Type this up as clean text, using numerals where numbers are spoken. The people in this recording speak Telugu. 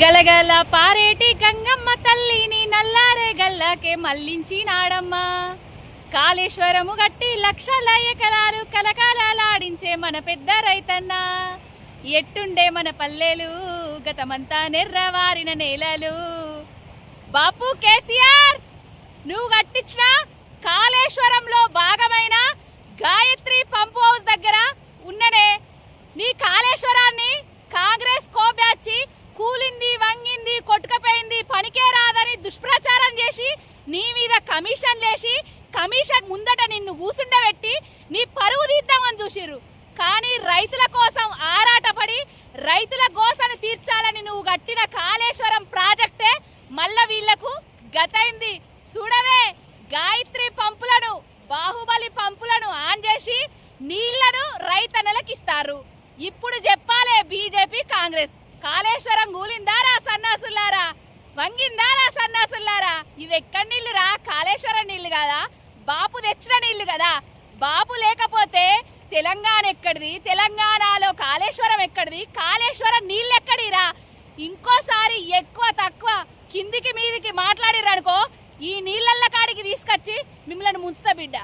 గలగల పారేటి గంగమ్మ తల్లిని నల్లారే గల్లకే మల్లించినాడమ్మా. కాళేశ్వరము గట్టి లక్షల ఎకరాలు కలకలలాడించే మన పెద్ద రైతన్న. ఎట్టుండే మన పల్లెలు గతమంతా నెర్రవారిన నేలలు. బాపు కేసీఆర్, నువ్వు కట్టించిన కాళేశ్వరంలో భాగమైన గాయత్రి పంప్ హౌస్ దగ్గర ఉన్ననే నీ కాళేశ్వరాన్ని కాంగ్రెస్ కోబ్యాచి కూలింది, వంగింది, కొట్టుకపోయింది, పనికే రాదని దుష్ప్రచారం చేసి నీ మీద కమిషన్ లేసి కమిషన్ ముందట నిన్ను కూసుండబెట్టి నీ పరువు తీద్దామని చూసిర్రు. కానీ రైతుల కోసం ఆరాటపడి రైతుల గోసను తీర్చాలని నువ్వు కట్టిన కాళేశ్వరం ప్రాజెక్టే మళ్ళా వీళ్లకు గతైంది. చూడవే, గాయత్రి పంపులను, బాహుబలి పంపులను ఆన్ చేసి నీళ్లను రైతన్నలకిస్తారు. ఇప్పుడు చెప్పాలే బీజేపీ కాంగ్రెస్, కాళేశ్వరం కూలిందారా సన్నాసులారా, వంగిందారా సన్నాసులారా? ఇవి ఎక్కడి నీళ్లు రా? కాళేశ్వరం నీళ్లు కదా, బాపు తెచ్చిన నీళ్లు కదా. బాపు లేకపోతే తెలంగాణ ఎక్కడిది? తెలంగాణలో కాళేశ్వరం ఎక్కడిది? కాళేశ్వరం నీళ్ళు ఎక్కడిరా? ఇంకోసారి ఎక్కువ తక్కువ కిందికి మీదికి మాట్లాడిరనుకో ఈ నీళ్ళల్ల కాడికి తీసుకొచ్చి మిమ్మల్ని ముంచుతా బిడ్డ.